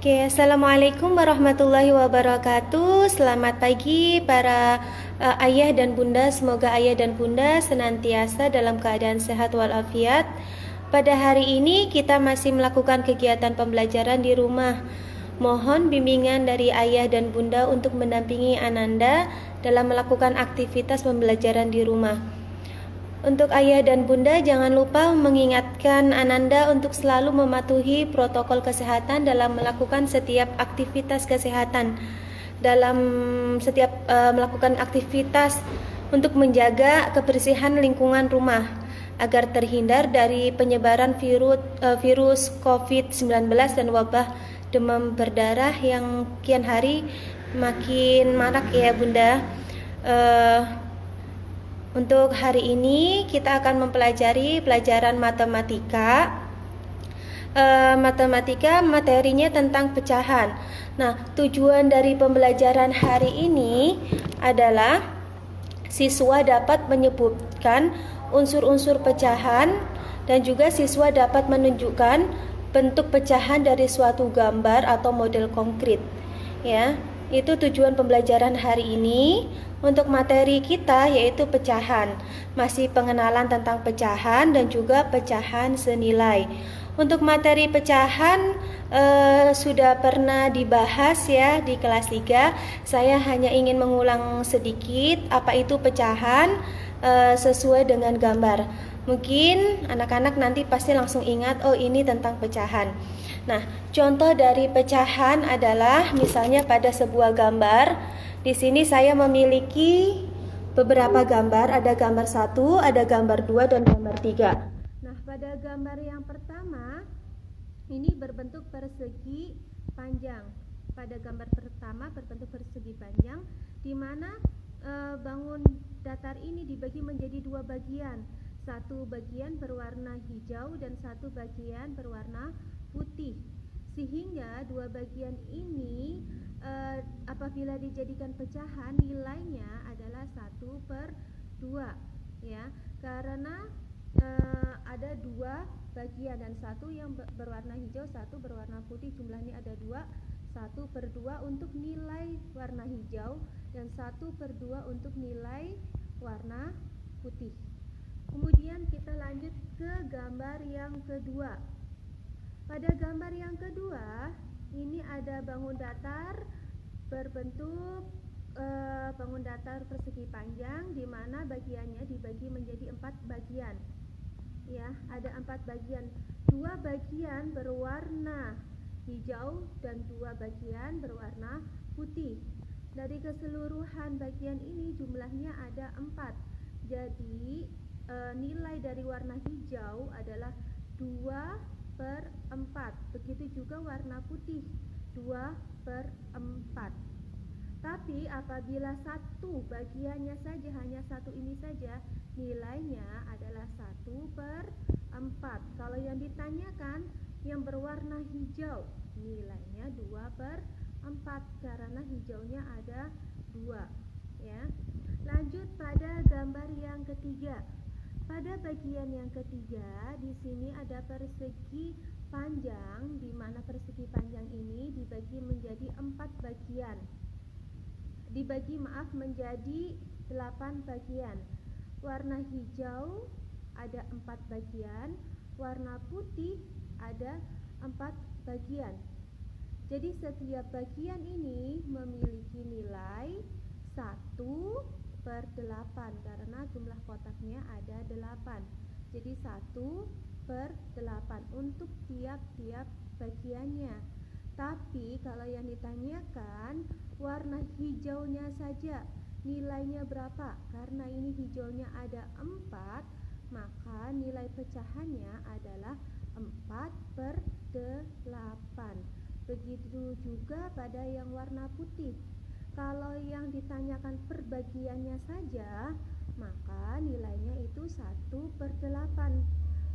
Oke, assalamualaikum warahmatullahi wabarakatuh. Selamat pagi para ayah dan bunda. Semoga ayah dan bunda senantiasa dalam keadaan sehat walafiat. Pada hari ini kita masih melakukan kegiatan pembelajaran di rumah. Mohon bimbingan dari ayah dan bunda untuk mendampingi Ananda dalam melakukan aktivitas pembelajaran di rumah. Untuk ayah dan bunda, jangan lupa mengingatkan Ananda untuk selalu mematuhi protokol kesehatan dalam melakukan setiap aktivitas kesehatan. Dalam setiap melakukan aktivitas untuk menjaga kebersihan lingkungan rumah agar terhindar dari penyebaran virus COVID-19 dan wabah demam berdarah yang kian hari makin marak ya bunda. Untuk hari ini kita akan mempelajari pelajaran matematika. Matematika materinya tentang pecahan. Nah, tujuan dari pembelajaran hari ini adalah siswa dapat menyebutkan unsur-unsur pecahan dan juga siswa dapat menunjukkan bentuk pecahan dari suatu gambar atau model konkret. Ya, itu tujuan pembelajaran hari ini. Untuk materi kita yaitu pecahan, masih pengenalan tentang pecahan dan juga pecahan senilai. Untuk materi pecahan sudah pernah dibahas ya di kelas 3. Saya hanya ingin mengulang sedikit apa itu pecahan sesuai dengan gambar. Mungkin anak-anak nanti pasti langsung ingat, oh ini tentang pecahan. Nah, contoh dari pecahan adalah misalnya pada sebuah gambar. Di sini saya memiliki beberapa gambar, ada gambar 1, ada gambar 2, dan gambar 3. Nah, pada gambar yang pertama, ini berbentuk persegi panjang. Pada gambar pertama berbentuk persegi panjang, di mana bangun datar ini dibagi menjadi 2 bagian. Satu bagian berwarna hijau dan satu bagian berwarna putih. Sehingga 2 bagian ini apabila dijadikan pecahan nilainya adalah 1/2 ya, karena ada 2 bagian dan satu yang berwarna hijau, satu berwarna putih, jumlahnya ada 2. 1/2 untuk nilai warna hijau dan 1/2 untuk nilai warna putih. Kemudian kita lanjut ke gambar yang kedua. Pada gambar yang kedua ini ada bangun datar berbentuk bangun datar persegi panjang, di mana bagiannya dibagi menjadi 4 bagian. Ya, ada 4 bagian. 2 bagian berwarna hijau dan 2 bagian berwarna putih. Dari keseluruhan bagian ini jumlahnya ada 4. Jadi nilai dari warna hijau adalah 2/4. Begitu juga warna putih 2/4. Tapi apabila satu bagiannya saja, hanya satu ini saja, nilainya adalah 1/4. Kalau yang ditanyakan yang berwarna hijau, nilainya 2/4 karena hijaunya ada 2 ya. Lanjut pada gambar yang ketiga. Pada bagian yang ketiga, di sini ada persegi panjang, di mana persegi panjang ini dibagi menjadi 4 bagian. Menjadi 8 bagian. Warna hijau ada 4 bagian, warna putih ada 4 bagian. Jadi setiap bagian ini memiliki nilai 1/8 karena jumlah kotaknya ada 8. Jadi 1/8 untuk tiap-tiap bagiannya. Tapi kalau yang ditanyakan warna hijaunya saja nilainya berapa? Karena ini hijaunya ada 4, maka nilai pecahannya adalah 4/8. Begitu juga pada yang warna putih. Kalau yang ditanyakan perbagiannya saja, maka nilainya itu 1/8.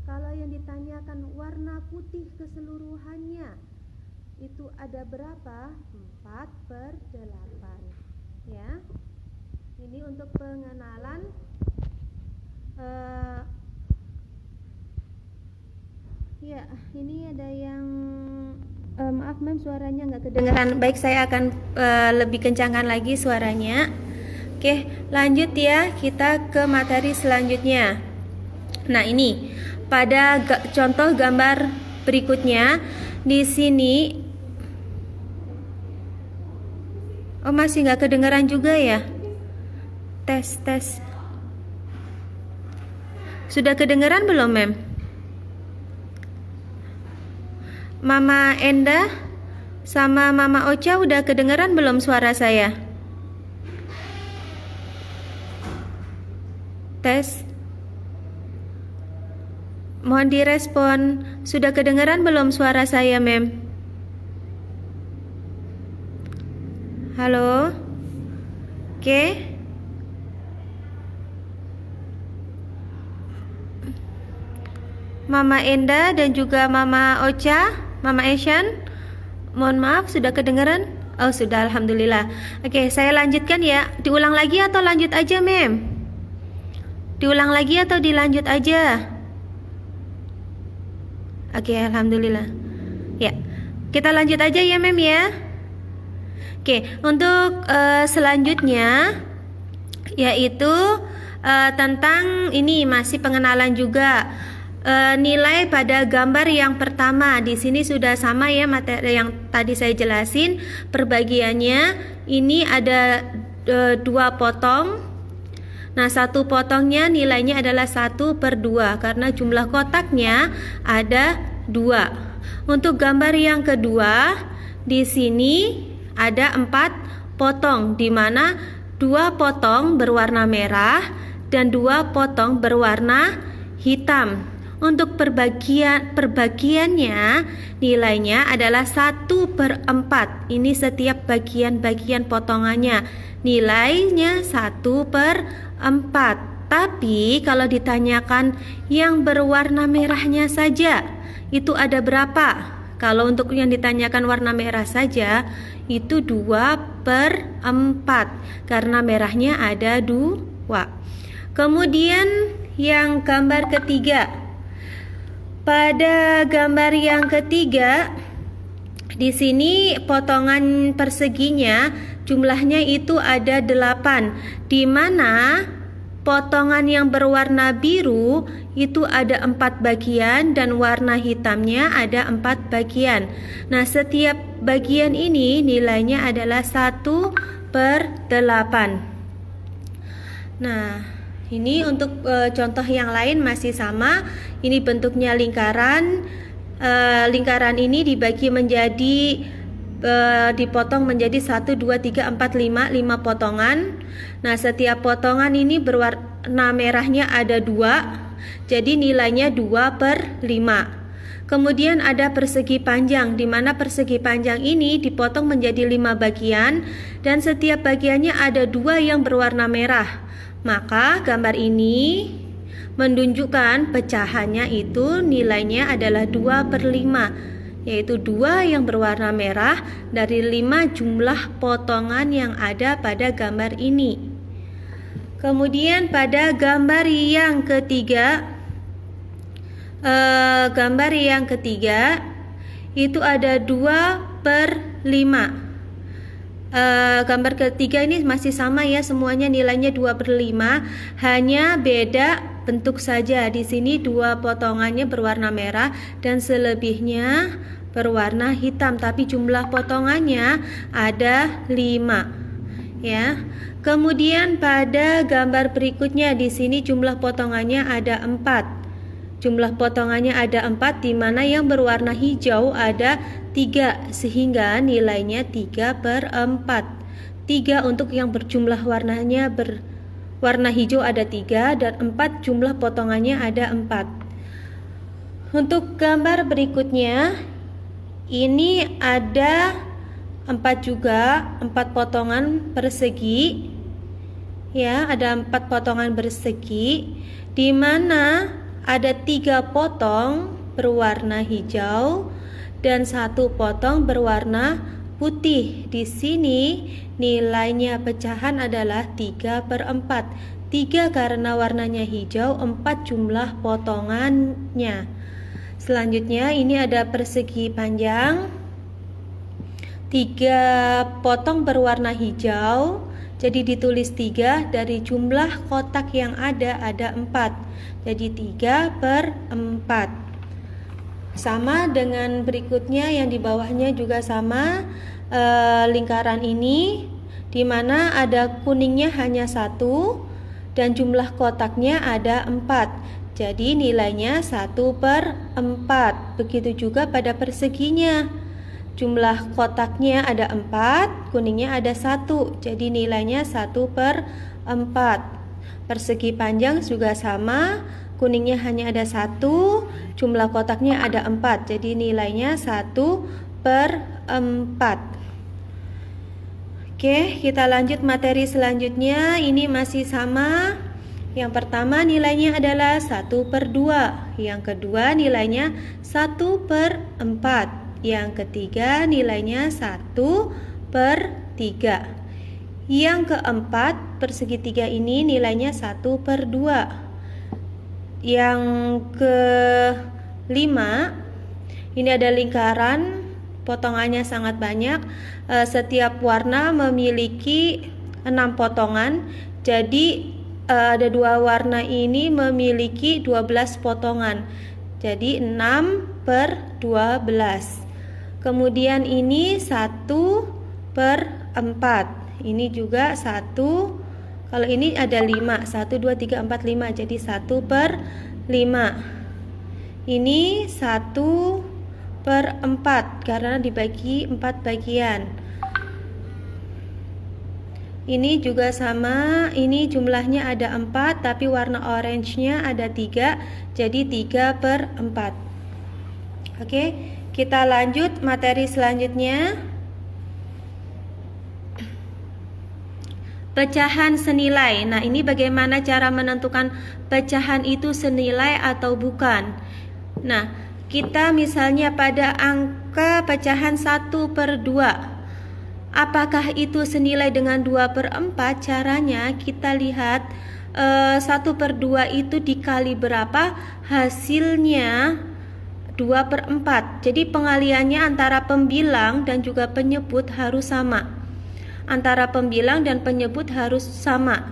Kalau yang ditanyakan warna putih keseluruhannya, itu ada berapa? 4/8. Ya. Ini untuk pengenalan ya, ini ada yang maaf mem, suaranya nggak kedengaran. Baik, saya akan lebih kencangkan lagi suaranya. Oke, lanjut ya, kita ke materi selanjutnya. Nah, ini pada contoh gambar berikutnya di sini. Oh, masih nggak kedengaran juga ya? Tes. Sudah kedengaran belum, Mem? Mama Enda sama Mama Ocha udah kedengaran belum suara saya? Tes. Mohon direspon. Sudah kedengaran belum suara saya, Mem? Halo? Oke. Mama Enda dan juga Mama Ocha, Mama Eshan, mohon maaf, sudah kedengaran? Oh, sudah, alhamdulillah. Oke, saya lanjutkan ya. Diulang lagi atau lanjut aja, Mem? Diulang lagi atau dilanjut aja? Oke, alhamdulillah. Ya, kita lanjut aja ya, Mem ya. Oke, untuk selanjutnya yaitu tentang ini masih pengenalan juga. Nilai pada gambar yang pertama di sini sudah sama ya materi yang tadi saya jelasin. Perbagiannya ini ada 2 potong. Nah, 1 potongnya nilainya adalah 1/2 karena jumlah kotaknya ada 2. Untuk gambar yang kedua di sini ada 4 potong, di mana 2 potong berwarna merah dan 2 potong berwarna hitam. Untuk perbagiannya nilainya adalah 1/4. Ini setiap bagian-bagian potongannya nilainya 1/4. Tapi kalau ditanyakan yang berwarna merahnya saja, itu ada berapa? Kalau untuk yang ditanyakan warna merah saja itu 2/4 karena merahnya ada 2. Kemudian yang gambar ketiga. Pada gambar yang ketiga, di sini potongan perseginya jumlahnya itu ada 8, di mana potongan yang berwarna biru itu ada 4 bagian dan warna hitamnya ada 4 bagian. Nah, setiap bagian ini nilainya adalah 1/8. Nah, ini untuk contoh yang lain masih sama. Ini bentuknya lingkaran. Lingkaran ini dibagi menjadi dipotong menjadi 1, 2, 3, 4, 5 potongan. Nah, setiap potongan ini berwarna merahnya ada 2. Jadi nilainya 2/5. Kemudian ada persegi panjang, di mana persegi panjang ini dipotong menjadi 5 bagian dan setiap bagiannya ada 2 yang berwarna merah. Maka gambar ini menunjukkan pecahannya itu nilainya adalah 2/5, yaitu 2 yang berwarna merah dari 5 jumlah potongan yang ada pada gambar ini. Kemudian pada gambar yang ketiga, itu ada 2/5. Gambar ketiga ini masih sama ya, semuanya nilainya 2/5, hanya beda bentuk saja. Di sini 2 potongannya berwarna merah dan selebihnya berwarna hitam, tapi jumlah potongannya ada 5 ya. Kemudian pada gambar berikutnya di sini jumlah potongannya ada 4. Jumlah potongannya ada 4, di mana yang berwarna hijau ada 3, sehingga nilainya 3/4. 3 untuk yang berjumlah warnanya berwarna hijau ada 3 dan 4 jumlah potongannya ada 4. Untuk gambar berikutnya Ini ada 4 juga, 4 potongan persegi. Ya, ada 4 potongan persegi, di mana ada 3 potong berwarna hijau dan 1 potong berwarna putih. Di sini nilainya pecahan adalah 3/4. 3 karena warnanya hijau, 4 jumlah potongannya. Selanjutnya ini ada persegi panjang, 3 potong berwarna hijau, jadi ditulis 3, dari jumlah kotak yang ada 4, jadi 3/4. Sama dengan berikutnya yang di bawahnya juga sama, lingkaran ini di mana ada kuningnya hanya 1 dan jumlah kotaknya ada 4, jadi nilainya 1/4. Begitu juga pada perseginya, jumlah kotaknya ada 4, kuningnya ada 1, jadi nilainya 1/4. Persegi panjang juga sama, kuningnya hanya ada 1, jumlah kotaknya ada 4, jadi nilainya 1/4. Oke, kita lanjut materi selanjutnya. Ini masih sama. Yang pertama nilainya adalah 1/2. Yang kedua nilainya 1/4. Yang ketiga nilainya 1/3. Yang keempat, persegi 3 ini nilainya 1/2. Yang kelima, ini ada lingkaran, potongannya sangat banyak. Setiap warna memiliki 6 potongan. Jadi ada 2 warna ini memiliki 12 potongan. Jadi 6/12. Kemudian ini 1/4. Ini juga 1. Kalau ini ada 5, 1, 2, 3, 4, 5. Jadi 1/5. Ini 1/4 karena dibagi 4 bagian. Ini juga sama, ini jumlahnya ada 4 tapi warna orange-nya ada 3, jadi 3/4. Oke, kita lanjut materi selanjutnya. Pecahan senilai. Nah, ini bagaimana cara menentukan pecahan itu senilai atau bukan. Nah, kita misalnya pada angka pecahan 1/2. Apakah itu senilai dengan 2/4? Caranya kita lihat 1/2 itu dikali berapa, hasilnya 2/4. Jadi pengaliannya antara pembilang dan juga penyebut harus sama. Antara pembilang dan penyebut harus sama.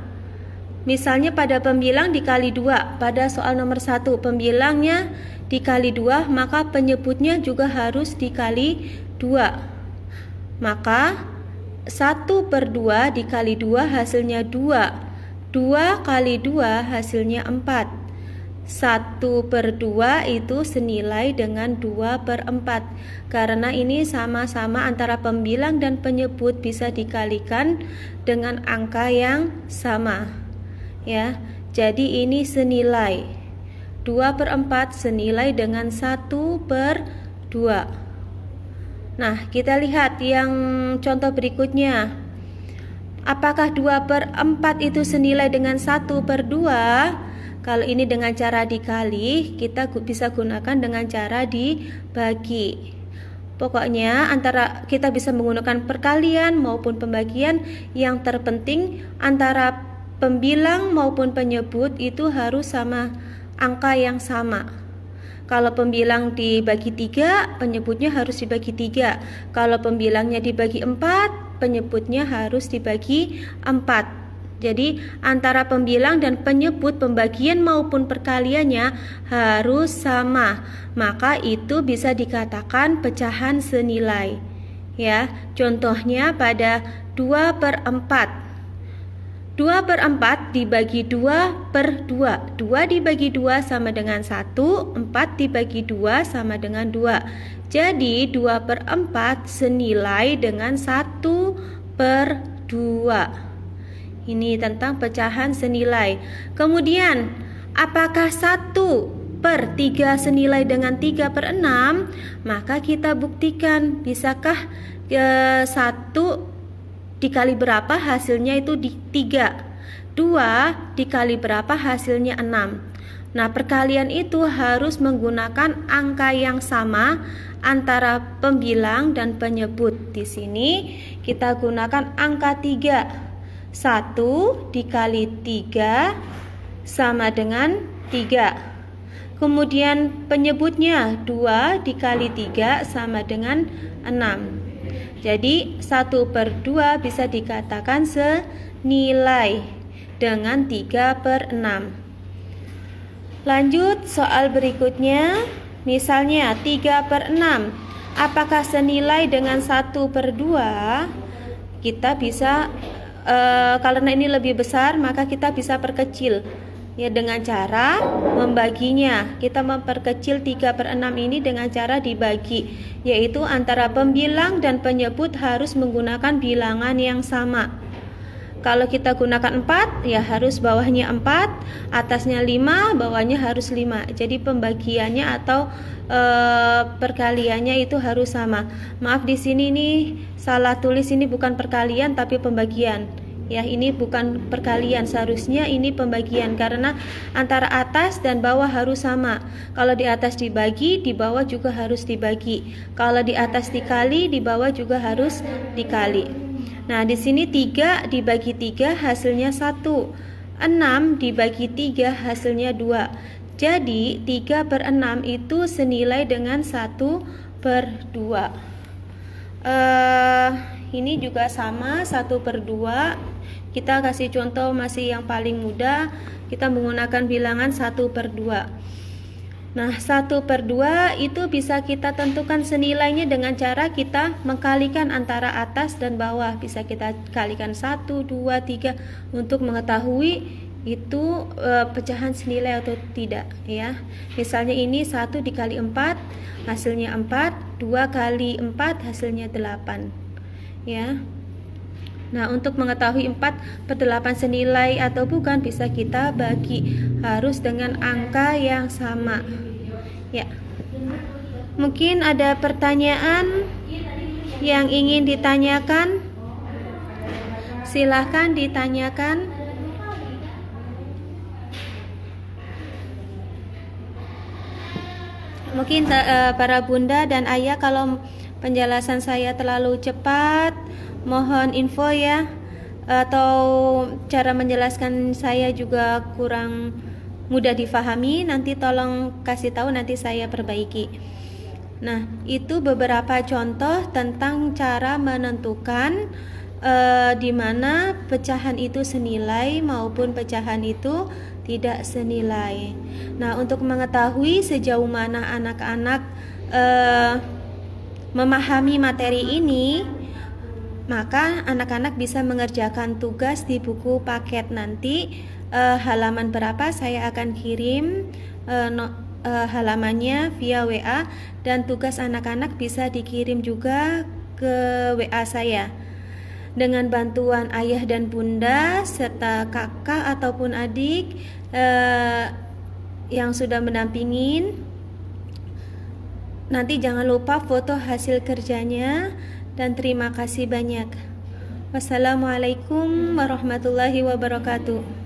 Misalnya pada pembilang dikali 2, pada soal nomor 1 pembilangnya dikali 2, maka penyebutnya juga harus dikali 2. Maka 1/2 dikali 2 hasilnya 2. 2 kali 2 hasilnya 4. 1/2 itu senilai dengan 2/4. Karena ini sama-sama antara pembilang dan penyebut bisa dikalikan dengan angka yang sama. Ya, jadi ini senilai 2/4 senilai dengan 1/2. Nah, kita lihat yang contoh berikutnya. Apakah 2/4 itu senilai dengan 1/2? Kalau ini dengan cara dikali, kita bisa gunakan dengan cara dibagi. Pokoknya antara kita bisa menggunakan perkalian maupun pembagian, yang terpenting antara pembilang maupun penyebut itu harus sama, angka yang sama. Kalau pembilang dibagi 3, penyebutnya harus dibagi 3. Kalau pembilangnya dibagi 4, penyebutnya harus dibagi 4. Jadi antara pembilang dan penyebut pembagian maupun perkaliannya harus sama. Maka itu bisa dikatakan pecahan senilai. Ya, contohnya pada 2/4. 2/4 dibagi 2/2. 2 dibagi 2 sama dengan 1, 4 dibagi 2 sama dengan 2. Jadi 2/4 senilai dengan 1/2. Ini tentang pecahan senilai. Kemudian, apakah 1/2 per 3 senilai dengan 3/6, maka kita buktikan bisakah 1 dikali berapa hasilnya itu 3, 2 dikali berapa hasilnya 6. Nah, perkalian itu harus menggunakan angka yang sama antara pembilang dan penyebut. Di sini kita gunakan angka 3. 1 dikali 3 sama dengan 3. Kemudian penyebutnya 2 dikali 3 sama dengan 6. Jadi 1/2 bisa dikatakan senilai dengan 3/6. Lanjut soal berikutnya. Misalnya 3/6. Apakah senilai dengan 1/2? Kita bisa karena ini lebih besar, maka kita bisa perkecil ya dengan cara membaginya. Kita memperkecil 3/6 ini dengan cara dibagi, yaitu antara pembilang dan penyebut harus menggunakan bilangan yang sama. Kalau kita gunakan 4, ya harus bawahnya 4, atasnya 5, bawahnya harus 5. Jadi pembagiannya atau perkaliannya itu harus sama. Maaf, di sini nih salah tulis, ini bukan perkalian tapi pembagian. Ya, ini bukan perkalian, seharusnya ini pembagian karena antara atas dan bawah harus sama. Kalau di atas dibagi, di bawah juga harus dibagi. Kalau di atas dikali, di bawah juga harus dikali. Nah, di sini 3 dibagi 3 hasilnya 1. 6 dibagi 3 hasilnya 2. Jadi 3/6 itu senilai dengan 1/2. Ini juga sama, 1/2. Kita kasih contoh masih yang paling mudah. Kita menggunakan bilangan 1/2. Nah, 1/2 itu bisa kita tentukan senilainya dengan cara kita mengkalikan antara atas dan bawah. Bisa kita kalikan 1, 2, 3 untuk mengetahui itu pecahan senilai atau tidak ya. Misalnya ini 1 dikali 4 hasilnya 4, 2 kali 4 hasilnya 8 ya. Nah, untuk mengetahui 4/8 senilai atau bukan bisa kita bagi, harus dengan angka yang sama ya. Mungkin ada pertanyaan yang ingin ditanyakan, silahkan ditanyakan. Mungkin para bunda dan ayah, kalau penjelasan saya terlalu cepat, mohon info ya, atau cara menjelaskan saya juga kurang mudah difahami, nanti tolong kasih tahu, nanti saya perbaiki. Nah, itu beberapa contoh tentang cara menentukan di mana pecahan itu senilai maupun pecahan itu tidak senilai. Nah, untuk mengetahui sejauh mana anak-anak memahami materi ini, maka anak-anak bisa mengerjakan tugas di buku paket. Nanti halaman berapa saya akan kirim halamannya via WA, dan tugas anak-anak bisa dikirim juga ke WA saya. Dengan bantuan ayah dan bunda serta kakak ataupun adik yang sudah mendampingin. Nanti jangan lupa foto hasil kerjanya. Dan terima kasih banyak. Wassalamualaikum warahmatullahi wabarakatuh.